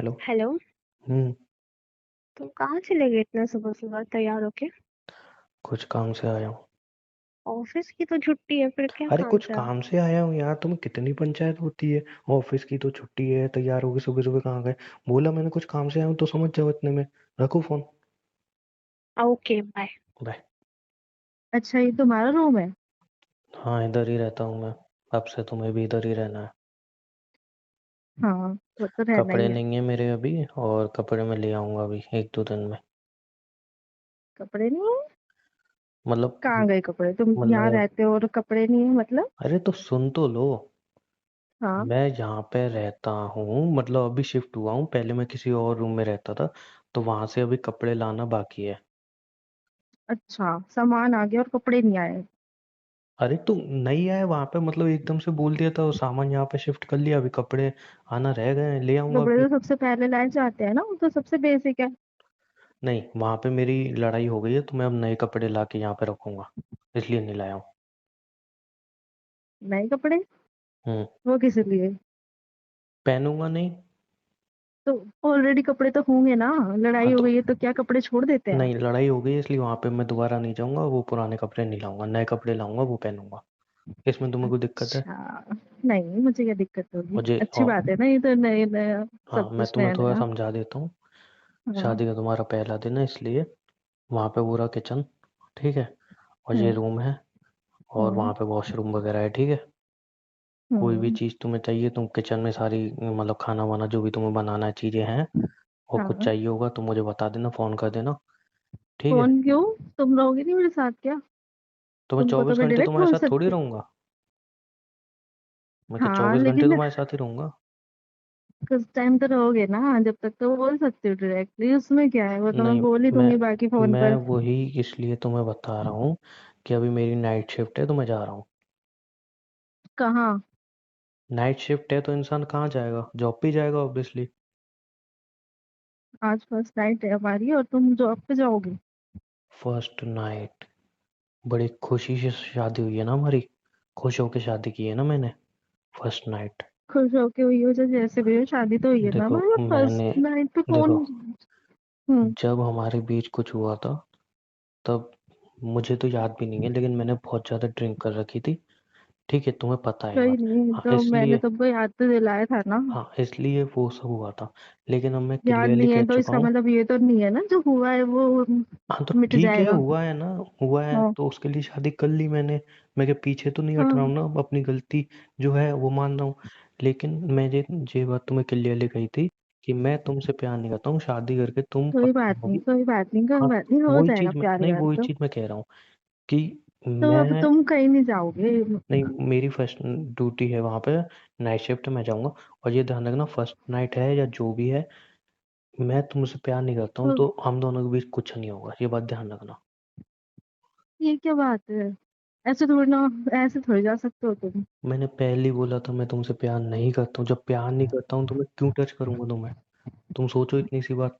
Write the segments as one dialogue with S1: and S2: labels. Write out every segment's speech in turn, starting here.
S1: Hello.
S2: Hello.
S1: हम्म।
S2: तुम कहाँ चले गए इतना सुबह सुबह तैयार होके?
S1: कुछ काम से आया हूँ।
S2: ऑफिस की तो छुट्टी है, फिर क्या
S1: अरे
S2: काम
S1: कुछ
S2: से आ?
S1: काम से आया हूँ यार, तुम्हें कितनी पंचायत होती है। ऑफिस की तो छुट्टी है, तैयार होके सुबह सुबह कहाँ गए। बोला मैंने कुछ काम से आया हूँ तो समझ जाओ इतने में। रखो फोन।
S2: Okay bye.
S1: बाय।
S3: अच्छा, ये तुम्हारा रूम है?
S1: हाँ, इधर ही रहता हूँ मैं। अब से तुम्हें भी इधर ही रहना है।
S3: हाँ, वो तो रहना
S1: कपड़े
S3: ही है।
S1: नहीं है मेरे अभी, और कपड़े मैं ले आऊंगा अभी 1-2 दिन में।
S3: कपड़े नहीं है?
S1: मतलब
S3: कहाँ गए कपड़े? तुम यहाँ
S1: मतलब
S3: रहते हो और कपड़े नहीं है मतलब?
S1: अरे तो सुन तो लो।
S3: हाँ।
S1: मैं यहाँ पे रहता हूँ, मतलब अभी शिफ्ट हुआ हूँ, पहले मैं किसी और रूम में रहता था। तो वहां से अभी कपड़े लाना बाकी है।
S3: अच्छा, सामान आ गया और कपड़े नहीं आए?
S1: अरे तो नहीं आया वहां पे, मतलब एकदम से बोल दिया था, वो सामान यहाँ पे शिफ्ट कर लिया, अभी कपड़े आना रह गए हैं, ले आऊंगा
S3: कपड़े
S1: अभी।
S3: तो सबसे पहले लाए जाते हैं ना, वो तो सबसे बेसिक है।
S1: नहीं, वहां पे मेरी लड़ाई हो गई है, तो मैं अब नए कपड़े ला के यहाँ पे रखूंगा। इसलिए नहीं लाया हूँ।
S3: नए कपड़े?
S1: हम्म।
S3: वो किस लिए?
S1: पहनूंगा नहीं।
S3: तो ऑलरेडी कपड़े तो होंगे ना।
S1: हाँ
S3: लड़ाई हो
S1: तो
S3: गई है तो क्या कपड़े छोड़ देते हैं?
S1: नहीं, लड़ाई हो गई है इसलिए वहां पे मैं दोबारा नहीं जाऊंगा, वो पुराने कपड़े नहीं लाऊंगा, नए कपड़े लाऊंगा, वो पहनूंगा। इसमें तुम्हें कोई दिक्कत है?
S3: अच्छा। नहीं, मुझे क्या दिक्कत होगी,
S1: मुझे
S3: अच्छी बात है ना, ये तो नए नया
S1: हाँ,
S3: सब
S1: मैं
S3: कुछ
S1: तुम्हें
S3: नया
S1: थोड़ा
S3: नया।
S1: समझा देता हूँ।
S3: हाँ।
S1: शादी का तुम्हारा पहला दिन है इसलिए। वहां पे पूरा किचन, ठीक है, और ये
S3: हम्म।
S1: रूम है, और
S3: हम्म।
S1: वहां पे वॉशरूम वगैरह है, ठीक है। कोई भी
S3: हम्म।
S1: चीज़ तुम्हें चाहिए, तुम किचन में सारी, मतलब खाना वाना जो भी तुम्हें बनाना है चीज़ें हैं, और कुछ
S3: हाँ।
S1: चाहिए होगा तो मुझे बता देना, फ़ोन कर देना, ठीक है।
S3: फोन क्यों? तुम रहोगे नहीं मेरे साथ क्या?
S1: तो मैं
S3: तुमको तो
S1: 24
S3: मैं
S1: घंटे
S3: डायरेक्ट
S1: तुम्हारे
S3: बोल
S1: साथ थोड़ी
S3: सकती।
S1: रहूंगा। मैं क्या
S3: हाँ
S1: 24 घंटे
S3: लेकिन
S1: तुम्हारे साथ ही रहूंगा?
S3: कुछ टाइम तो रहोगे ना, जब तक तो बोल सकते हो डायरेक्टली, उसमें क्या है, वो तो मैं
S1: नहीं,
S3: बोल ही
S1: मैं
S3: दूंगी बाकी फोन
S1: मैं
S3: पर।
S1: वही इसलिए तुम्हें बता रहा हूँ कि अभी मेरी नाइट शिफ्ट है तो मैं जा रहा हूँ।
S3: कहाँ?
S1: नाइट शिफ्ट है तो इंसान कहाँ जाएगा, जॉब पे ही जाएगा ऑब्वियसली।
S3: आज फर्स्ट नाइट है हमारी और तुम जॉब पे जाओगे?
S1: फर्स्ट नाइट, बड़ी खुशी से शादी हुई है ना हमारी। खुश होके शादी की है ना मैंने। First night.
S3: खुश होके हुई हो चाहे जैसे भी हो, शादी तो हुई है ना
S1: देखो
S3: हमारी, फर्स्ट
S1: मैंने
S3: नाइट पे
S1: देखो,
S3: कौन? हम्म।
S1: जब हमारे बीच कुछ हुआ था, तब मुझे तो याद भी नहीं है, लेकिन मैंने बहुत ज्यादा ड्रिंक कर रखी थी। ठीक है, तुम्हें पता है ये
S3: कोई
S1: बात।
S3: नहीं,
S1: हाँ
S3: तो मैंने
S1: इसलिए,
S3: तुमको याद तो दिलाया था ना।
S1: हाँ इसलिए वो सब हुआ था। लेकिन अब मैं
S3: याद
S1: क्लियरली
S3: नहीं
S1: कह
S3: है तो
S1: चुका
S3: इसका
S1: हूँ।
S3: मतलब ये तो नहीं है ना जो हुआ है वो
S1: हाँ तो
S3: मिट
S1: ठीक है,
S3: जाएगा।
S1: हुआ है ना। हुआ है
S3: हाँ।
S1: तो उसके लिए शादी कर ली मैंने। मैं क्या पीछे तो नहीं हट रहा
S3: हाँ।
S1: हूँ ना, अपनी गलती जो है वो मान रहा हूँ। लेकिन मैं ये बात तुम्हें क्लियरली कही थी कि मैं तुमसे प्यार नहीं करता हूँ, शादी करके तुम
S3: कोई
S1: पत्नी
S3: बात नहीं,
S1: होगी।
S3: कोई बात नहीं, कोई
S1: हाँ,
S3: बात नहीं, हो
S1: वही
S3: जाएगा
S1: चीज मैं
S3: प्यार
S1: नहीं,
S3: व्यार
S1: वही
S3: तो।
S1: चीज मैं कह रहा हूँ कि
S3: तो अब
S1: मैं,
S3: तुम कहीं नहीं जाओगे?
S1: नहीं मेरी फर्स्ट ड्यूटी है वहां पे, नाइट शिफ्ट में जाऊंगा। और ये ध्यान रखना, फर्स्ट नाइट है या जो भी है, मैं तुमसे प्यार नहीं करता हूँ
S3: तो
S1: तो हम दोनों के बीच कुछ नहीं होगा, ये बात ध्यान रखना।
S3: ये क्या बात है? ऐसे थोड़ी ना, ऐसे थोड़ी जा सकते हो तुम।
S1: मैंने पहले ही बोला था मैं तुमसे प्यार नहीं करता हूँ, जब प्यार नहीं करता हूँ तो मैं क्यों टच करूंगा तुम्हें। तुम सोचो इतनी सी बात।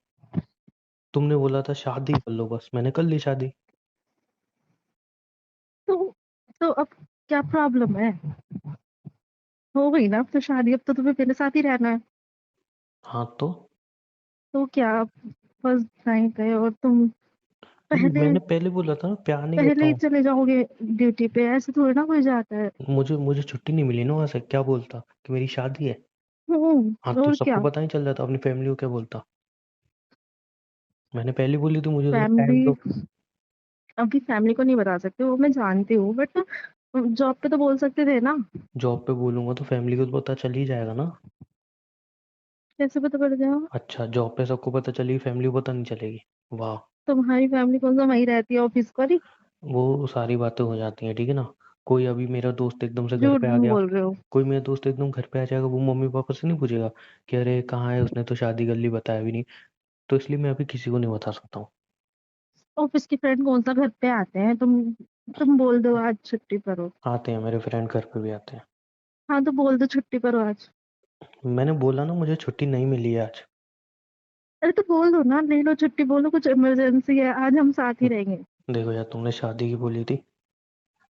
S1: तुमने बोला था शादी कर लो, बस मैंने कर ली शादी।
S3: तो तो अब क्या प्रॉब्लम है? हो गई ना अब तो शादी, अब तो तुम्हें मेरे साथ ही रहना है।
S1: हाँ तो
S3: तो क्या? फर्स्ट नाइट है और तुम पहले
S1: मैंने पहले बोला था ना प्यार नहीं करता
S3: पहले ही
S1: हूँ।
S3: चले जाओगे ड्यूटी पे? ऐसे थोड़ी ना कोई जाता है।
S1: मुझे मुझे छुट्टी नहीं मिली ना वहां से, क्या बोलता कि मेरी शादी है। हाँ तो
S3: और
S1: सबको
S3: क्या?
S1: पता नहीं चल जाता, अपनी फैमिली को क्या बोलता। मैंने पहले बोली थी मुझे थोड़ा टाइम
S3: फैमिली?
S1: दो।
S3: अभी फैमिली को नहीं बता सकते, वो मैं जानती हूँ, बट जॉब पे तो बोल सकते थे ना।
S1: जॉब पे बोलूंगा तो फैमिली को तो पता चल ही जाएगा ना।
S3: कैसे पता पड़ जाएगा?
S1: अच्छा, जॉब पे सबको पता चलेगी, फैमिली को पता नहीं चलेगी। वाह।
S3: तुम्हारी फैमिली कौन सा वहीं रहती है, ऑफिस पर ही?
S1: वो सारी बातें हो जाती हैं, ठीक है ना। कोई अभी मेरा दोस्त एकदम से घर
S3: झूठ
S1: पे आ
S3: क्यों
S1: गया,
S3: बोल रहे हो?
S1: कोई मेरा दोस्त एकदम घर पे आ जाएगा, वो मम्मी पापा से नहीं पूछेगा कि अरे कहाँ है, उसने तो शादी कर ली, बताया भी नहीं। तो इसलिए मैं अभी किसी को नहीं बता सकता हूँ।
S3: ऑफिस की फ्रेंड कौन सा घर पे आते हैं? तुम बोल दो आज छुट्टी पर हो।
S1: आते हैं, मेरे फ्रेंड घर पे भी आते हैं।
S3: हाँ तो बोल दो छुट्टी पर हो आज।
S1: मैंने बोला ना मुझे छुट्टी नहीं मिली है आज।
S3: अरे तो बोल दो ना, ले लो छुट्टी, बोलो कुछ इमरजेंसी है, आज हम साथ ही रहेंगे।
S1: देखो यार, तुमने शादी की बोली थी,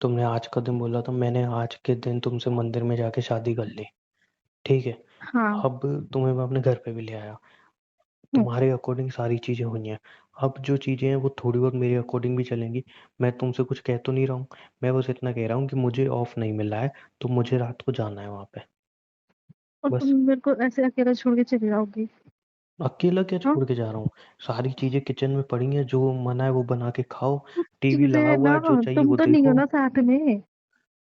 S1: तुमने आज का दिन बोला था, मैंने आज के दिन तुमसे मंदिर में जाके शादी कर ली, ठीक है,
S3: हाँ।
S1: अब तुम्हें मैं अपने घर पे भी ले आया,
S3: हम्म,
S1: तुम्हारे अकॉर्डिंग सारी चीज़ें हुई हैं। अब जो चीज़ें हैं वो थोड़ी बहुत मेरे अकॉर्डिंग भी चलेंगी। मैं तुमसे कुछ कह तो नहीं रहा हूँ, मैं बस इतना कह रहा हूँ कि मुझे ऑफ नहीं मिल रहा है, तो मुझे रात को जाना है वहाँ पे।
S3: और तुम
S1: बस।
S3: मेरे को ऐसे अकेला छोड़ के चली जाओगी?
S1: अकेला क्या
S3: हाँ।
S1: छोड़ के जा रहा हूँ? सारी चीज़ें किचन में पड़ी हैं, जो मना है वो बना के खाओ।
S3: तो
S1: टीवी
S3: चीजें
S1: लगा
S3: है
S1: हुआ
S3: ना,
S1: है, जो चाहिए
S3: तुम
S1: वो
S3: तो नहीं हो
S1: देखो।
S3: ना साथ में?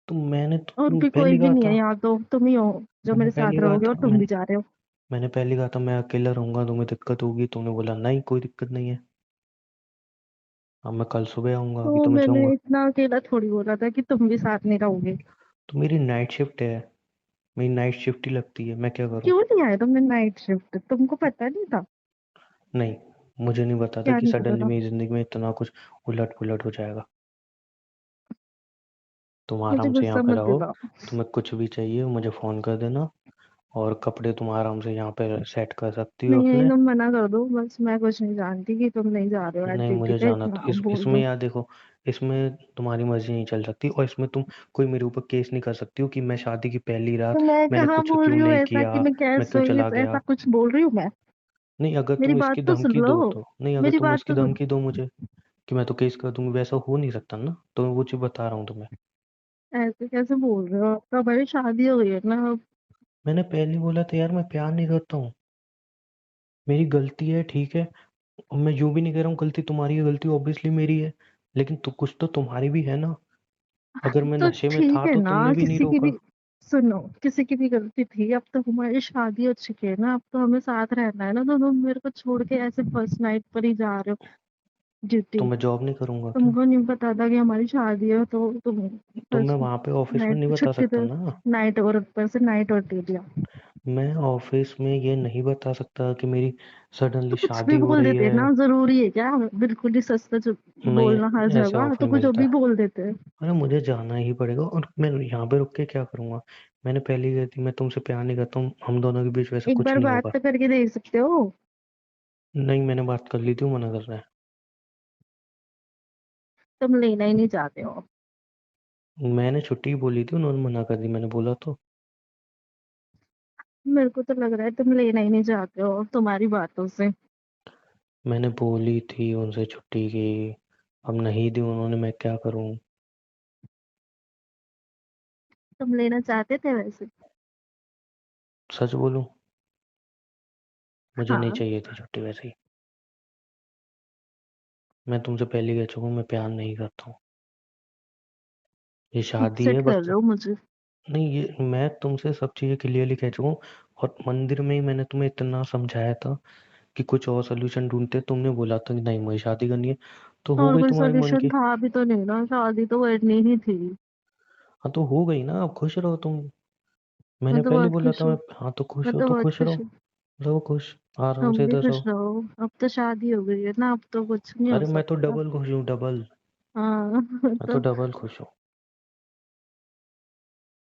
S1: तो मैंने
S3: और
S1: तो
S3: भी कोई
S1: पहले
S3: भी
S1: कहा
S3: नहीं है
S1: था।
S3: यहाँ, तो तुम ही हो जो
S1: मैंने
S3: मेरे
S1: पहले
S3: साथ
S1: कहा
S3: रहोगे, और
S1: था
S3: तुम भी जा रहे हो।
S1: मैंने पहले कहा था मैं अकेला रहूंगा, तुम्हें दिक्कत होगी, तुमने बोला नहीं कोई दिक्कत नहीं है। अब मैं कल सुबह आऊंगा, अभी
S3: तो
S1: तो मैं
S3: मैंने
S1: जाऊंगा।
S3: इतना अकेला थोड़ी बोला था कि तुम भी साथ नहीं रहोगे।
S1: तो मेरी नाइट शिफ्ट है, मेरी नाइट शिफ्ट ही लगती है, मैं क्या करूं?
S3: क्यों नहीं आए तुमने नाइट शिफ्ट? तुमको पता नहीं था?
S1: नहीं, मुझे नहीं पता था
S3: क्या
S1: कि
S3: नहीं पता
S1: सडनली
S3: था?
S1: मेरी जिंदगी में इतना कुछ उलट पुलट हो जाएगा। तुम
S3: मुझे
S1: आराम से यहाँ
S3: गुस्सा
S1: पे
S3: मत
S1: रहो,
S3: दिलाओ।
S1: तुम्हें कुछ भी चाहिए मुझे फोन कर देना, और कपड़े तुम आराम से यहाँ पे सेट कर सकती हो
S3: नहीं नहीं,
S1: अपने।
S3: तुम मना कर दो बस, मैं कुछ नहीं जानती कि तुम नहीं जा रहे हो आज
S1: नहीं,
S3: ड्यूटी
S1: मुझे
S3: पे,
S1: जाना
S3: इतना
S1: था
S3: बोल
S1: इसमें
S3: दो।
S1: यार देखो, इसमें तुम्हारी मर्जी नहीं चल सकती, और इसमें तुम कोई मेरे ऊपर केस नहीं कर सकती हो कि मैं शादी की पहली
S3: तो
S1: रात
S3: मैं
S1: मैंने
S3: कहाँ
S1: कुछ
S3: बोल
S1: क्यों
S3: रही हूँ
S1: नहीं
S3: ऐसा
S1: किया,
S3: कि मैं
S1: मैं क्यों
S3: कैसे
S1: चला
S3: ऐसा
S1: गया।
S3: कुछ बोल रही हूँ मैं?
S1: नहीं, अगर
S3: मेरी
S1: तुम
S3: बात
S1: इसकी
S3: तो सुन
S1: धमकी
S3: लो।
S1: दो तो नहीं, अगर
S3: मेरी
S1: तुम
S3: बात
S1: इसकी
S3: तो सुन।
S1: धमकी दो मुझे कि मैं तो केस कर दूंगी, वैसा हो नहीं सकता ना, तो मैं वो चीज बता रहा हूँ तुम्हें।
S3: ऐसे कैसे बोल रहे हो? अब तो हमारी शादी हो गई है ना अब।
S1: मैंने पहले बोला था यार, मैं प्यार नहीं करता हूँ, मेरी गलती है, ठीक है। और मैं यूं भी नहीं कह रहा हूँ गलती तुम्हारी है, गलती ऑब्वियसली मेरी है, लेकिन तो कुछ तो तुम्हारी भी है ना। अगर मैं
S3: तो
S1: नशे में
S3: ठीक
S1: था
S3: है
S1: तो
S3: ना,
S1: तुमने भी नहीं
S3: किसी की भी,
S1: रोका।
S3: सुनो, किसी की भी गलती थी, अब तो हमारी शादी हो चुकी है ना, अब तो हमें साथ रहना है ना, तो तुम मेरे को छोड़ के ऐसे फर्स्ट नाइट पर ही जा रहे हो
S1: तो
S3: ड्यूटी?
S1: मैं जॉब नहीं करूंगा क्या?
S3: तुमको नहीं पता था कि हमारी शादी है, तो तुम
S1: तो मैं
S3: फर्स्ट
S1: वहां पे ऑफिस में नहीं
S3: नाइट
S1: बता
S3: छुट्टी
S1: सकता
S3: पे
S1: ना।
S3: नाइट और ऊपर से नाइट और दे दिया?
S1: मैं ऑफिस में ये नहीं बता सकता कि मेरी
S3: तो
S1: सडनली
S3: कुछ भी
S1: शादी हो
S3: बोल
S1: रही
S3: देते
S1: है।
S3: ना, जरूरी है क्या बिल्कुल ही सच सच बोलना हर
S1: नहीं, ऐसे
S3: जगह?
S1: ऑफ
S3: तो
S1: नहीं
S3: कुछ
S1: मिलता
S3: भी
S1: है।
S3: बोल देते हैं।
S1: अरे मुझे जाना ही पड़ेगा, और मैं यहाँ पे रुक के क्या करूंगा? मैंने पहले ही कही थी मैं तुमसे प्यार नहीं करता हूँ, हम दोनों के बीच वैसा
S3: एक
S1: कुछ
S3: बार
S1: नहीं
S3: बात
S1: होगा।
S3: तो करके देख सकते हो।
S1: नहीं, मैंने बात कर ली थी, वो मना कर रहा है।
S3: तुम लेना ही नहीं चाहते हो।
S1: मैंने छुट्टी बोली थी, उन्होंने मना कर दी, मैंने बोला तो।
S3: मेरे को तो लग रहा है तुम लेना ही नहीं चाहते हो तुम्हारी बातों से।
S1: मैंने बोली थी उनसे छुट्टी की, अब नहीं दी उन्होंने, मैं क्या करूं?
S3: तुम लेना चाहते थे वैसे?
S1: सच बोलूं, मुझे नहीं
S3: हाँ।
S1: चाहिए थी छुट्टी वैसे ही। मैं तुमसे पहले कह चुका हूं, मैं प्यार नहीं करता हूँ, ये शादी
S3: अपसेट
S1: है
S3: कर
S1: बस।
S3: रहे हो मुझे।
S1: नहीं, ये मैं तुमसे सब चीजें क्लियरली कह चुका हूँ, और मंदिर में ही मैंने तुम्हें इतना समझाया था कि कुछ और सोल्यूशन ढूंढते, तुमने बोला था कि नहीं मुझे शादी करनी है, तो हो
S3: और
S1: गई
S3: कोई
S1: तुम्हारे मन
S3: सॉल्यूशन
S1: की।
S3: था भी तो नहीं ना, शादी तो करनी ही थी।
S1: हाँ तो हो गई ना, अब खुश रहो तुम। मैंने
S3: मैं तो
S1: पहले
S3: बहुत
S1: बोला
S3: खुश
S1: था मैं,
S3: हूँ।
S1: हाँ तो खुश
S3: मैं
S1: हो
S3: तो
S1: तो
S3: बहुत
S1: खुश रहो।
S3: खुश हूँ।
S1: रहो खुश, आराम
S3: तुम
S1: से
S3: भी
S1: इधर
S3: खुश
S1: रहो।
S3: रहो। अब तो शादी हो गई है ना, अब तो कुछ नहीं हो
S1: अरे मैं तो
S3: सकता।
S1: डबल खुश हूँ, डबल।
S3: हाँ
S1: मैं तो
S3: तो,
S1: डबल खुश हूँ।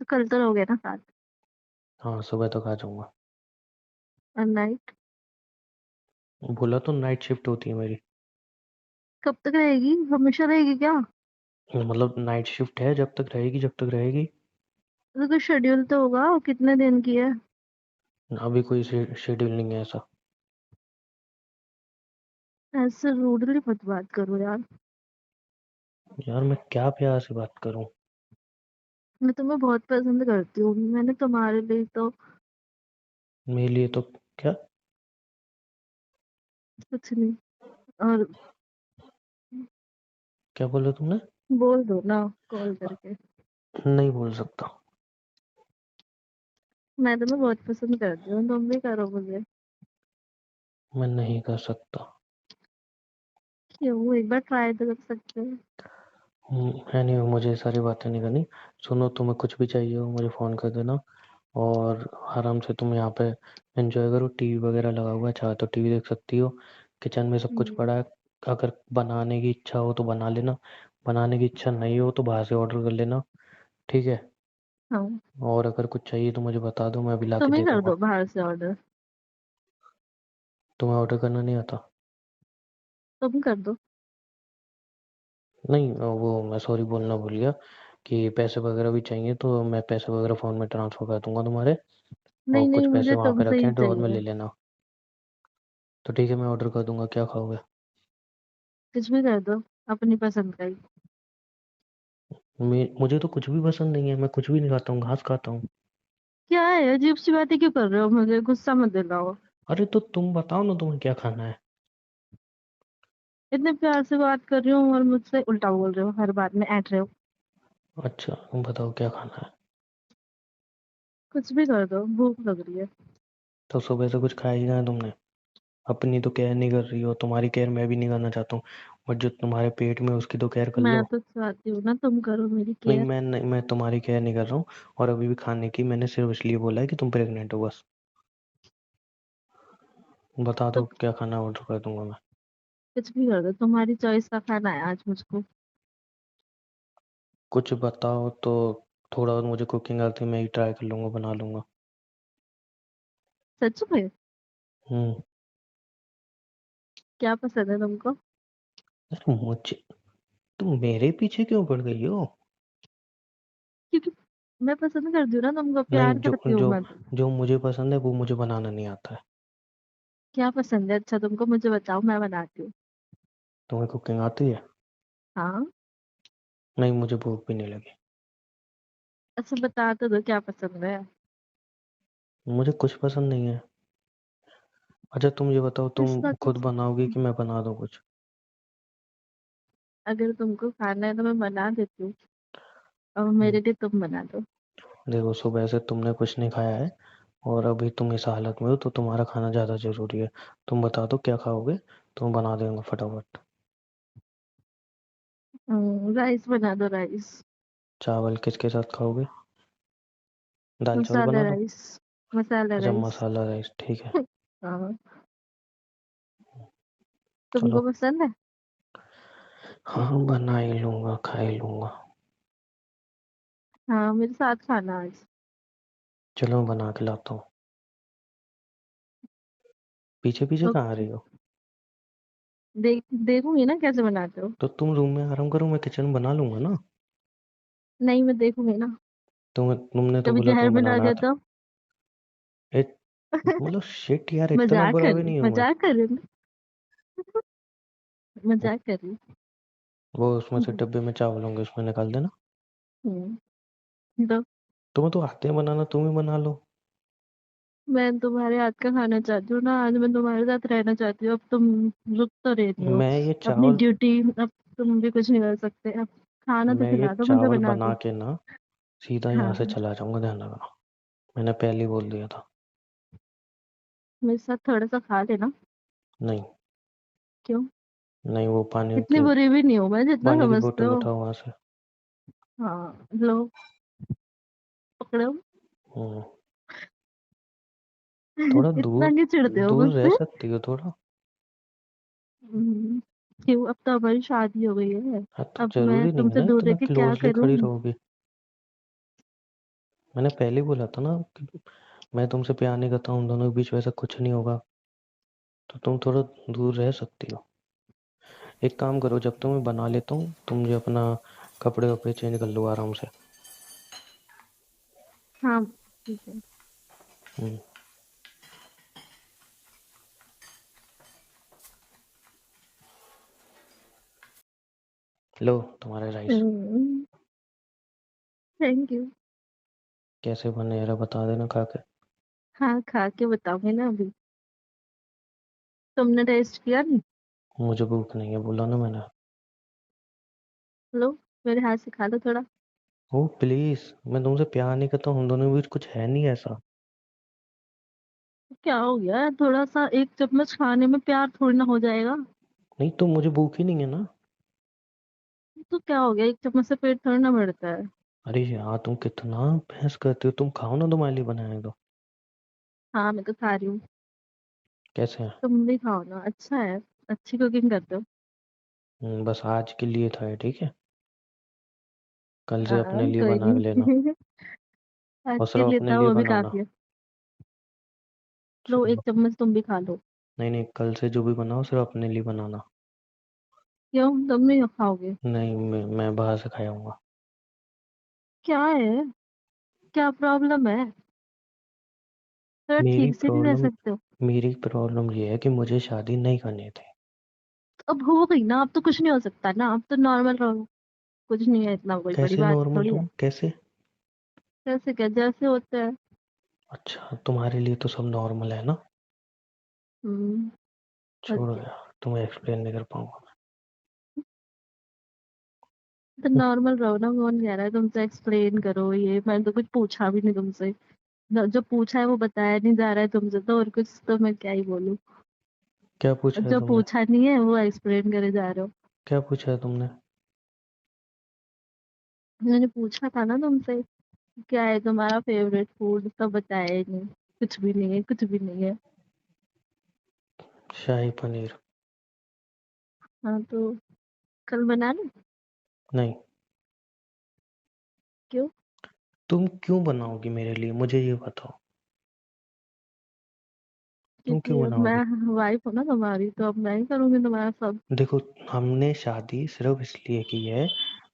S3: कल तो रहोगे ना साथ?
S1: हाँ, सुबह तक आ जाऊंगा।
S3: और नाइट?
S1: बोला तो नाइट शिफ्ट होती है मेरी।
S3: कब तक रहेगी? हमेशा रहेगी क्या?
S1: मतलब नाइट शिफ्ट है, जब तक रहेगी, जब तक रहेगी।
S3: तो कोई शेड्यूल तो होगा, कितने दिन की है?
S1: अभी कोई शेड्यूल नहीं है ऐसा।
S3: ऐसे रूडली मत बात करो यार।
S1: यार मैं क्या प्यार से बात करूं?
S3: मैं तुम्हें बहुत पसंद करती हूँ, मैंने तुम्हारे लिए तो
S1: मेरे लिए तो क्या?
S3: कुछ नहीं। और
S1: क्या बोला तुमने?
S3: बोल दो ना कॉल करके।
S1: नहीं बोल सकता।
S3: मैं तुम्हें बहुत पसंद करती हूँ, तुम भी करो मुझे।
S1: मैं नहीं कर सकता।
S3: क्यों? एक बार ट्राई तो कर सकते हैं।
S1: एनीवे, मुझे ये सारी बातें नहीं करनी। सुनो, तुम्हें कुछ भी चाहिए हो मुझे फ़ोन कर देना, और आराम से तुम यहाँ पे एंजॉय करो, टीवी वगैरह लगा हुआ है, चाहे तो टीवी देख सकती हो, किचन में सब कुछ
S3: हम्म,
S1: पड़ा है। अगर बनाने की इच्छा हो तो बना लेना, बनाने की इच्छा नहीं हो तो बाहर से ऑर्डर कर लेना, ठीक है।
S3: हाँ।
S1: और अगर कुछ चाहिए तो मुझे बता दो, मैं अभी ला के
S3: तुम ही
S1: दे
S3: कर
S1: दूंगा।
S3: दो बाहर से ऑर्डर।
S1: तुम्हें ऑर्डर करना नहीं आता?
S3: तुम कर दो।
S1: नहीं, वो मैं सॉरी बोलना भूल गया कि पैसे वगैरह भी चाहिए तो मैं पैसे वगैरह फ़ोन में ट्रांसफ़र कर दूंगा तुम्हारे। और
S3: नहीं
S1: कुछ
S3: नहीं,
S1: पैसे
S3: मुझे
S1: वहां पे
S3: तुमसे
S1: रखे
S3: ही
S1: हैं, ड्रॉअर में ले
S3: चाहिए।
S1: लेना। तो ठीक है, मैं ऑर्डर कर दूंगा, क्या खाओगे?
S3: कुछ भी कर दो, अपनी पसंद का ही।
S1: मुझे तो कुछ भी पसंद नहीं है, मैं कुछ भी नहीं खाता हूँ, घास खाता हूँ।
S3: क्या है, अजीब सी बातें क्यों कर रहे हो, मुझे गुस्सा मत दिलाओ।
S1: अरे तो तुम बताओ ना, तुम्हें क्या खाना है?
S3: इतने प्यार से बात कर रही हूँ और मुझसे उल्टा बोल रहे हो, हर बात में ऐंठ रहे हो।
S1: अच्छा तुम बताओ क्या खाना है?
S3: कुछ भी कर दो, भूख लग रही है।
S1: तो सुबह से कुछ खाया ही ना है तुमने। अपनी तो केयर नहीं कर रही हो, तुम्हारी केयर मैं भी नहीं करना चाहता हूँ। बट जो तुम्हारे पेट में है, उसकी तो केयर कर लो।
S3: मैं तो चाहती हूँ ना तुम करो मेरी
S1: नहीं,
S3: केयर।
S1: मैं तुम्हारी केयर नहीं कर रहा हूँ। और अभी भी खाने की मैंने सिर्फ इसलिए बोला है कि तुम प्रेग्नेंट हो, बस। बता
S3: तो
S1: दो क्या खाना, ऑर्डर कर दूंगा मैं।
S3: कुछ भी कर दो, तुम्हारी चॉइस का खाना है आज मुझको।
S1: कुछ बताओ तो। थोड़ा और मुझे कुकिंग आती है, मैं ही ट्राई कर लूंगा, बना लूंगा।
S3: सच में?
S1: हम्म।
S3: क्या पसंद है तुमको?
S1: अरे मुझे, तुम मेरे पीछे क्यों पड़ गई हो?
S3: क्योंकि मैं पसंद करती हूँ ना तुमको,
S1: नहीं,
S3: प्यार
S1: जो
S3: करती हूँ
S1: जो
S3: मैं तो।
S1: जो मुझे पसंद है वो मुझे बनाना नहीं आता है।
S3: क्या पसंद है अच्छा तुमको, मुझे बताओ, मैं बनाती हूँ।
S1: तुम्हें कुकिंग आती है?
S3: हाँ।
S1: नहीं, मुझे भूख भी नहीं लगी।
S3: अच्छा बता तो दो क्या पसंद है।
S1: मुझे कुछ पसंद नहीं है। अच्छा तुम ये बताओ, तुम
S3: ऐसा
S1: खुद
S3: कुछ,
S1: बनाओगी कि मैं बना दूँ कुछ?
S3: अगर तुमको खाना है तो मैं बना देती हूँ, और
S1: हम्म,
S3: मेरे लिए तुम बना दो।
S1: देखो सुबह से तुमने कुछ नहीं खाया है। और अभी तुम इस हालत में हो तो तुम्हारा खाना ज़्यादा ज़रूरी है। तुम बता दो क्या खाओगे, तुम बना देंगे फटाफट।
S3: राइस बना दो, राइस।
S1: चावल किसके साथ खाओगे? दाल चावल
S3: मसाला
S1: बना दो।
S3: राइस। मसाला
S1: अच्छा,
S3: राइस।
S1: मसाला राइस, ठीक है।
S3: हाँ।
S1: चलो।
S3: तुमको पसंद है?
S1: हाँ, बना ही लूंगा, खा ही लूंगा।
S3: हाँ, मेरे साथ खाना आज।
S1: चलो मैं बना के लाता हूँ। पीछे पीछे कहाँ आ
S3: ओके।
S1: रही हो?
S3: देखूंगी ना कैसे बनाते हो।
S1: तो तुम रूम में आराम करो, मैं किचन में बना लूंगा ना।
S3: नहीं, मैं देखूंगी ना।
S1: तुमने तो
S3: कभी
S1: बोला
S3: जहर
S1: तुम्हें
S3: बना
S1: बनाना
S3: दिया
S1: आता।
S3: तो?
S1: ए, मतलब शिट यार, इतना
S3: मजाक
S1: बुरा
S3: कर
S1: भी
S3: रही,
S1: नहीं हूँ मैं।
S3: मजाक कर रही हूँ ना। मजाक कर रही
S1: वो उसमें से
S3: हूँ।
S1: डब्बे में चावल होंगे, उसमें निकाल देना।
S3: तो
S1: तुम्हें तो आते हैं बनाना, तुम ही बना लो।
S3: मैं तुम्हारे हाथ का खाना चाहती हूँ ना, आज मैं तुम्हारे साथ रहना चाहती हूँ, अब तुम रुक तो रही नहीं हो।
S1: मैं ये
S3: अपनी
S1: चावल
S3: ड्यूटी, अब तुम भी कुछ नहीं कर सकते अब। खाना तो
S1: मैं ये
S3: खिला दो, मुझे
S1: चावल
S3: बना
S1: बना
S3: दो।
S1: के ना सीधा यहाँ से
S3: हाँ।
S1: चला जाऊंगा, ध्यान रखना। मैंने पहले ही बोल दिया था।
S3: मेरे साथ थोड़ा सा खा लेना।
S1: नहीं।
S3: क्यों?
S1: नहीं, वो
S3: इतनी बुरी भी नहीं हूँ मैं, जितना
S1: पानी की
S3: समझते
S1: बोतल
S3: हो।
S1: उठाओ वहां से।
S3: हाँ लो, पकड़ो।
S1: हम्म। थोड़ा
S3: इतना
S1: दूर,
S3: क्यों चिढ़ते हो
S1: दूर रह
S3: मुझसे?
S1: सकती हो थोड़ा।
S3: क्यों, अब तो हमारी शादी हो गई है।
S1: हाँ, तो
S3: अब मैं
S1: जरूरी नहीं है
S3: तुमसे
S1: ना
S3: दूर रह
S1: इतना
S3: के क्या
S1: क्लोजली
S3: करूं?
S1: खड़ी रहोगी। मैंने पहले ही बोला था ना कि मैं तुमसे प्यार नहीं करता हूँ, हम दोनों के बीच वैसा कुछ नहीं होगा। तो तुम थोड़ा दूर रह सकती हो। एक काम करो, जब तक मैं बना लेता हूँ, तुम जो अपना कपड़े वपड़े चेंज कर लो आराम से।
S3: हाँ ठीक है।
S1: हम्म, लो तुम्हारे राइस।
S3: Thank you.
S1: कैसे बने जरा बता देना खा के।
S3: हाँ, खा के बताऊंगी ना अभी। तुमने टेस्ट किया नहीं?
S1: मुझे भूख नहीं है, बोला ना मैंने।
S3: लो, मेरे हाथ से खा लो थोड़ा।
S1: ओ प्लीज, मैं तुमसे प्यार नहीं करता हूँ, हम दोनों के बीच कुछ है नहीं ऐसा।
S3: क्या हो गया, थोड़ा सा एक चम्मच खाने में प्यार थोड़ी ना हो जाएगा।
S1: नहीं तो मुझे भूख ही नहीं है ना।
S3: तो क्या हो गया, एक चम्मच से पेट थोड़ी ना भरता है।
S1: अरे यार, तुम कितना बहस करते हो, तुम खाओ ना, तुम्हारे लिए बनाया है तो।
S3: हाँ, मैं तो खा रही हूँ।
S1: कैसे है?
S3: तुम भी खाओ ना, अच्छा है। अच्छी कुकिंग करते हो।
S1: बस आज के लिए था ये, ठीक है। कल से अपने
S3: हाँ
S1: लिए
S3: कोई
S1: बना के लेना।
S3: नहीं। आज
S1: और
S3: के
S1: सिर्फ
S3: लिए
S1: अपने
S3: था,
S1: लिए
S3: वो भी
S1: बनाना।
S3: काफी है। लो, एक
S1: सिर्फ-
S3: चम्मच तुम भी खा लो।
S1: नहीं नहीं, कल से जो भी बनाओ सिर्फ अपने लिए बनाना।
S3: क्यों, तुम नहीं खाओगे?
S1: नहीं, मैं बाहर से खाऊंगा।
S3: क्या है, क्या प्रॉब्लम है? थोड़ा
S1: मेरी
S3: ठीक से नहीं रह
S1: प्रॉब्लम
S3: सकते हो?
S1: मेरी प्रॉब्लम ये है कि मुझे शादी नहीं करनी थी।
S3: तो अब हो गई ना, अब तो कुछ नहीं हो सकता ना, अब तो नॉर्मल रहो। कुछ नहीं है, इतना कोई बड़ी
S1: कैसे
S3: बात
S1: नॉर्मल
S3: थोड़ी है।
S1: हूँ, कैसे?
S3: कैसे क्या, जैसे होता है।
S1: अच्छा, तुम्हारे लिए तो सब नॉर्मल है ना?
S3: हम्म। और
S1: छोड़ो
S3: क्या।
S1: यार, तुम्हें एक्सप्लेन नहीं कर पाऊंगा।
S3: तो नॉर्मल रहो ना, कौन कह रहा है तुमसे एक्सप्लेन करो, ये मैंने तो कुछ पूछा भी नहीं तुमसे। जो पूछा है वो बताया नहीं जा रहा है तुमसे, तो और कुछ तो मैं क्या ही बोलूं।
S1: क्या
S3: और
S1: पूछा है
S3: जो
S1: तुमने?
S3: पूछा नहीं है वो एक्सप्लेन करे जा रहे हो।
S1: क्या पूछा है तुमने?
S3: मैंने पूछा था ना तुमसे, क्या है तुम्हारा फेवरेट फूड, तो बताया ही नहीं। कुछ भी नहीं है, कुछ भी नहीं है।
S1: शाही पनीर।
S3: हाँ तो कल बना लो।
S1: नहीं।
S3: क्यों?
S1: तुम क्यों बनाओगी मेरे लिए, मुझे ये बताओ। तुम क्यों
S3: क्योंकि अब
S1: बनाओगी?
S3: मैं वाइफ हूँ ना तुम्हारी, तो अब मैं ही करूंगी तुम्हारा सब।
S1: देखो, हमने शादी सिर्फ इसलिए की है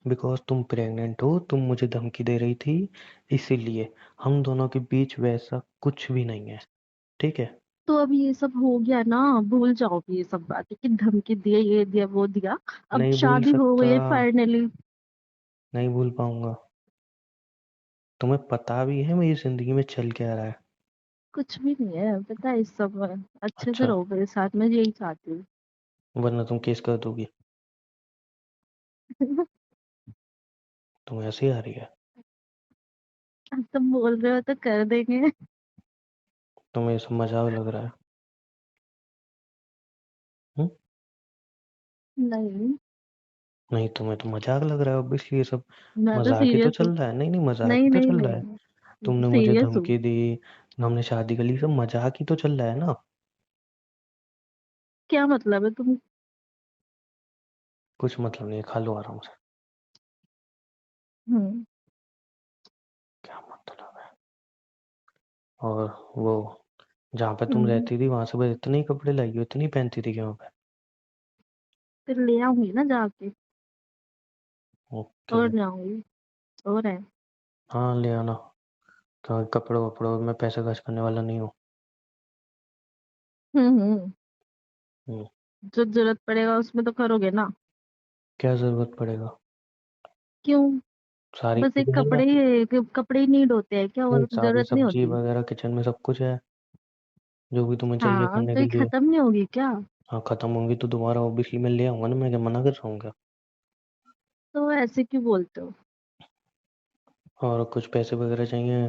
S1: बिकॉज तुम प्रेग्नेंट हो, तुम मुझे धमकी दे रही थी, इसीलिए। हम दोनों के बीच वैसा कुछ भी नहीं है, ठीक है?
S3: तो अब ये सब हो गया ना, भूल जाओ ये सब बातें कि धमकी दिए, ये दिया, वो दिया। अब
S1: नहीं भूल
S3: शादी हो
S1: सकता।
S3: गई है फाइनली।
S1: नहीं भूल पाऊंगा। तुम्हें पता भी है मेरी जिंदगी में चल क्या रहा है?
S3: कुछ भी नहीं है पता है, इस सब में अच्छे से
S1: अच्छा,
S3: रहो मेरे साथ, मैं यही चाहती हूँ।
S1: वरना तुम केस कर दोगी। तुम ऐसे ही आ रही है।
S3: अब तुम बोल रहे हो तो कर देंगे।
S1: तुम्हें ये सब मजाक लग रहा है? हम्म?
S3: नहीं,
S1: नहीं, तुम्हें तो मजाक लग रहा है, ऑब्वियसली ये सब
S3: मैं तो
S1: मजाक ही तो
S3: सीरियस हूँ।
S1: चल रहा है। नहीं नहीं, मजाक
S3: नहीं
S1: ही तो
S3: नहीं
S1: चल रहा है।
S3: नहीं, मैं तो
S1: तुमने मुझे
S3: सीरियस हूँ।
S1: धमकी दी, हमने शादी कर ली, सब मजाक ही तो चल रहा है ना।
S3: क्या मतलब है तुम?
S1: कुछ मतलब नहीं है, खा लो आराम से।
S3: हम्म।
S1: क्या मतलब है? और वो, जहाँ पे तुम
S3: हम्म।
S1: रहती थी वहां से बस इतने ही कपड़े लाई हो, इतनी पहनती थी क्या वहाँ पे?
S3: फिर ले आऊंगी ना जाके।
S1: ओके।
S3: और जाऊंगी। और है।
S1: हाँ ले आना। कपड़ों वपड़ों में पैसे खर्च करने वाला नहीं हूँ।
S3: हम्म।
S1: हम्म,
S3: जो जरूरत पड़ेगा उसमें तो करोगे ना।
S1: क्या जरूरत पड़ेगा?
S3: क्यों?
S1: सारी
S3: बस एक
S1: चीजें हैं ना?
S3: कपड़े ही नीड होते हैं क्या,
S1: नहीं,
S3: और
S1: सारी
S3: जरूरत नहीं
S1: सब्जी
S3: होती?
S1: वगैरह किचन में सब कुछ है, जो भी तुम्हें चाहिए
S3: हाँ
S1: खाने
S3: तो
S1: के
S3: ये
S1: लिए।
S3: खत्म नहीं होगी क्या?
S1: हाँ, खत्म होंगी तो दोबारा ऑब्वियसली मैं ले आऊंगा ना, मैं क्या मना कर रहा हूँ क्या?
S3: तो ऐसे क्यों बोलते हो?
S1: और कुछ पैसे वगैरह चाहिए,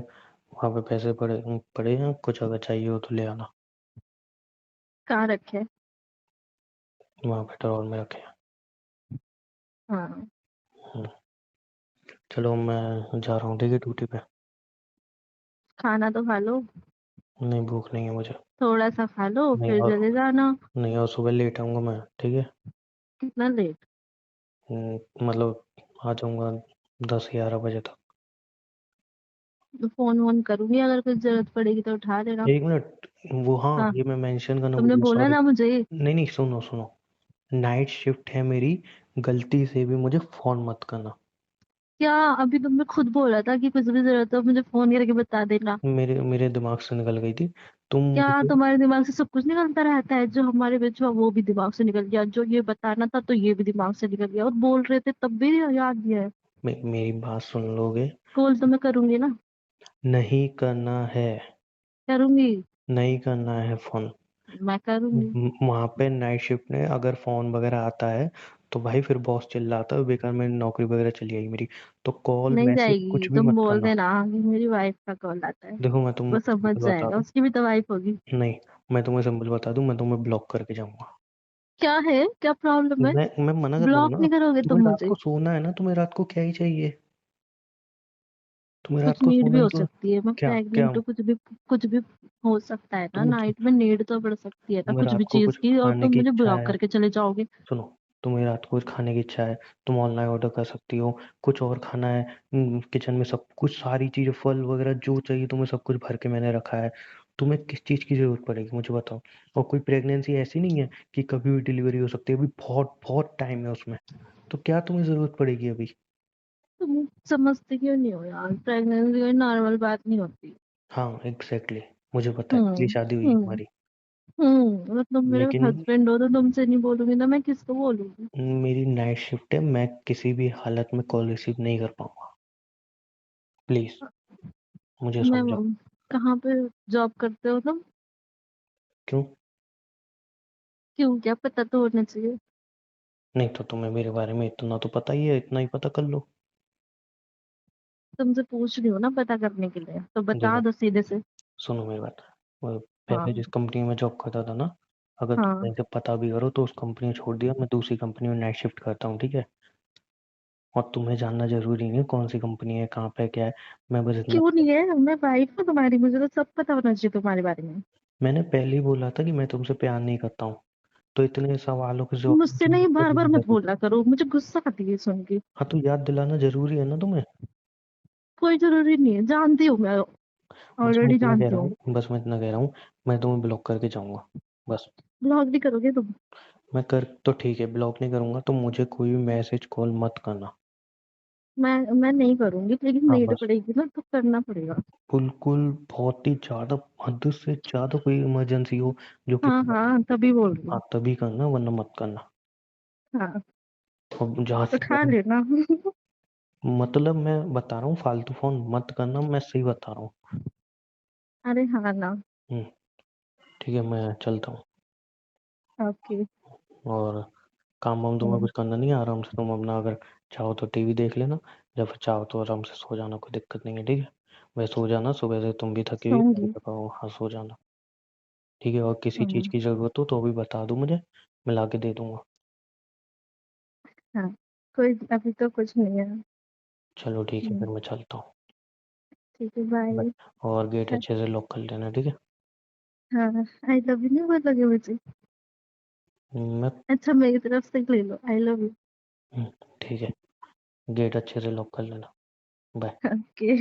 S1: वहाँ पे पैसे पड़े पड़े हैं, कुछ अगर चाहिए हो तो ले आना।
S3: कहाँ रखे?
S1: वहाँ पे ड्रॉर में रखे हैं।
S3: हाँ।
S1: हम्म, चलो मैं जा रहा हूँ, ठीक है, ड्यूटी पे।
S3: खाना तो खा लो।
S1: नहीं, भूख नहीं है मुझे।
S3: थोड़ा सा खा लो
S1: नहीं
S3: फिर
S1: और
S3: चले जाना।
S1: नहीं, और सुबह लेट आऊँगा मैं, ठीक है?
S3: कितना लेट?
S1: मतलब आ जाऊँगा 10-11 बजे तक।
S3: तो फोन वोन करूंगी, अगर कुछ जरूरत पड़ेगी तो उठा लेना।
S1: एक मिनट, वो, हाँ
S3: हाँ,
S1: ये मैं मेंशन करना भूल
S3: तुमने
S1: गया,
S3: बोला
S1: सॉरी।
S3: ना मुझे।
S1: नहीं नहीं, सुनो सुनो, नाइट शिफ्ट है मेरी, गलती से भी मुझे फोन मत करना।
S3: क्या? अभी तुमने खुद बोला था कि कुछ भी जरूरत हो मुझे फोन करके बता देना।
S1: मेरे मेरे दिमाग से निकल गई थी। तुम
S3: क्या
S1: मुझे,
S3: तुम्हारे दिमाग से सब कुछ निकलता रहता है? जो हमारे बीच हुआ वो भी दिमाग से निकल गया, जो ये बताना था तो ये भी दिमाग से निकल गया, और बोल रहे थे तब भी याद दिया है।
S1: मेरी बात सुन लोगे?
S3: कॉल तो मैं करूंगी ना।
S1: नहीं करना है।
S3: करूंगी।
S1: नहीं करना है फोन।
S3: मैं करूंगी।
S1: वहां पे नाइट शिफ्ट में अगर फोन वगैरह आता है तो भाई फिर बॉस चिल्लाता है, बेकार में नौकरी वगैरह चली जाएगी मेरी। तो कॉल
S3: नहीं
S1: मैसेज
S3: जाएगी,
S1: कुछ भी
S3: तुम
S1: मत
S3: बोल
S1: करना।
S3: देना कि मेरी वाइफ का कॉल आता है।
S1: देखो मैं
S3: वो
S1: तुम्हें
S3: समझ
S1: सिंपल बता
S3: जाएगा,
S1: दूं।
S3: उसकी भी तो वाइफ होगी।
S1: नहीं, मैं तुम्हें सिंपल बता दूं, मैं तुम्हें ब्लॉक करके जाऊंगा।
S3: क्या है, क्या प्रॉब्लम है?
S1: मैं मना कर रहा हूँ
S3: ब्लॉक
S1: ना।
S3: नहीं करोगे तुम
S1: तुम्हें रात
S3: मुझे?
S1: को सोना है ना, तुम्हें रात को क्या ही चाहिए? तुम्हें रात
S3: कुछ
S1: को
S3: नीड भी
S1: सोना है
S3: हो
S1: तो
S3: सकती है, मैं
S1: क्या क्या?
S3: प्रेग्नेंट हूँ, कुछ भी हो सकता है ना,
S1: तुम
S3: नाइट में नीड तो पड़ सकती है ना
S1: तुम्हें
S3: कुछ
S1: रात
S3: भी
S1: को
S3: चीज
S1: कुछ
S3: की, और
S1: खाने
S3: तुम
S1: की
S3: मुझे
S1: इच्छा
S3: ब्लॉक
S1: है?
S3: करके चले जाओगे।
S1: सुनो, तुम्हें रात को कुछ खाने की इच्छा है, तुम ऑनलाइन ऑर्डर कर सकती हो। कुछ और खाना है, किचन में सब कुछ, सारी चीजें, फल वगैरह जो चाहिए तुम्हें सब कुछ भर के मैंने रखा है। तुम्हें किस चीज की जरूरत पड़ेगी मुझे बताओ। और कोई प्रेगनेंसी ऐसी नहीं है कि कभी भी डिलीवरी हो सकती है, अभी बहुत बहुत टाइम है उसमें। तो क्या तुम्हें जरूरत पड़ेगी अभी?
S3: तुम समझते क्यों नहीं हो यार, प्रेगनेंसी कोई नॉर्मल बात नहीं होती।
S1: हाँ एग्जैक्टली। मुझे पता है इसलिए शादी हुई है
S3: हम्म
S1: हमारी।
S3: मतलब तुम मेरे
S1: लेकिन
S3: हस्बैंड हो तो तुमसे नहीं बोलूंगी ना, मैं किसको बोलूंगी?
S1: मेरी नाइट शिफ्ट है, मैं किसी भी हालत में कॉल रिसीव नहीं कर पाऊंगा। प्लीज मुझे
S3: मैं
S1: समझो।
S3: कहाँ पे जॉब करते हो तुम?
S1: क्यों?
S3: क्यों, क्या पता तो होना चाहिए।
S1: नहीं तो तुम्हें मेरे बारे में इतना तो पता ही है, इतना ही पता कर लो।
S3: तुमसे पूछ रही हूँ ना पता करने के लिए, तो बता
S1: देखो
S3: दो सीधे से।
S1: सुनो मेरी बात। पहले
S3: हाँ
S1: जिस कंपनी में जॉब करता था ना, अगर तुम
S3: हाँ।
S1: कहीं से पता भी करो तो उस कंपनी छोड़ दिया, मैं दूसरी कंपनी में नाइट शिफ्ट करता हूँ, ठीक है? और तुम्हें जानना जरूरी नहीं है कौन सी कंपनी है, कहाँ पे क्या है। मैं बस इतना,
S3: क्यों नहीं है, मैं वाइफ हूँ तुम्हारी, मुझे तो सब पता होना चाहिए तुम्हारे बारे में।
S1: मैंने पहले ही बोला था कि मैं तुमसे प्यार नहीं करता हूँ, तो इतने सवालों के जवाब
S3: मुझसे
S1: मुझे
S3: नहीं, बार बार
S1: देने
S3: मत
S1: जरूरी।
S3: बोला करो, मुझे गुस्सा आती है सुन के।
S1: हाँ तो याद दिलाना जरूरी है ना तुम्हें।
S3: कोई जरूरी नहीं है, जानती हूँ मैं,
S1: बस मैं
S3: ऑलरेडी
S1: इतना कह
S3: जानती
S1: रहा
S3: हूँ।
S1: हूँ, बस मैं इतना कह रहा हूँ, मैं तुम्हें ब्लॉक करके जाऊंगा बस।
S3: ब्लॉग भी करोगे तुम?
S1: मैं कर, तो ठीक है ब्लॉक नहीं करूंगा, तो मुझे कोई भी मैसेज कॉल मत करना।
S3: मैं नहीं करूंगी, लेकिन
S1: हाँ
S3: नीड
S1: बस,
S3: पड़ेगी ना तो करना पड़ेगा।
S1: बिल्कुल बहुत ही ज्यादा, हद से ज्यादा कोई इमरजेंसी हो जो कि
S3: हाँ हाँ, तभी बोल रही
S1: हाँ
S3: हूँ।
S1: तभी करना, वरना मत करना।
S3: हाँ,
S1: अब जहाँ से
S3: उठा लेना।
S1: मतलब मैं बता रहा हूँ, फालतू फोन मत करना, मैं सही बता रहा हूँ।
S3: अरे हाँ ना।
S1: हम्म, ठीक है मैं चलता हूँ।
S3: ओके।
S1: और काम वाम तुम्हें कुछ करना नहीं है, आराम से तुम अपना अगर चाहो तो टीवी देख लेना, या फिर चाहो तो आराम से सो जाना, कोई दिक्कत नहीं है, ठीक है? वह सो जाना, सुबह से तुम भी थकी हुई
S3: सोऊंगी।
S1: हो, हाँ सो जाना। ठीक है, और किसी चीज़
S3: हम्म,
S1: की ज़रूरत हो तो अभी बता दो मुझे, मैं ला के दे दूंगा।
S3: हाँ, कोई अभी तो कुछ नहीं है।
S1: चलो ठीक है,
S3: हम्म,
S1: फिर मैं चलता हूँ।
S3: ठीक है, बाय।
S1: बाय। और गेट अच्छे से लॉक कर लेना, ठीक है?
S3: हाँ, आई लव यू नहीं बोलोगे मुझे?
S1: मैं
S3: अच्छा, मेरी तरफ से ले लो, आई लव यू।
S1: ठीक है, गेट अच्छे से लॉक कर लेना। बाय।
S3: ओके।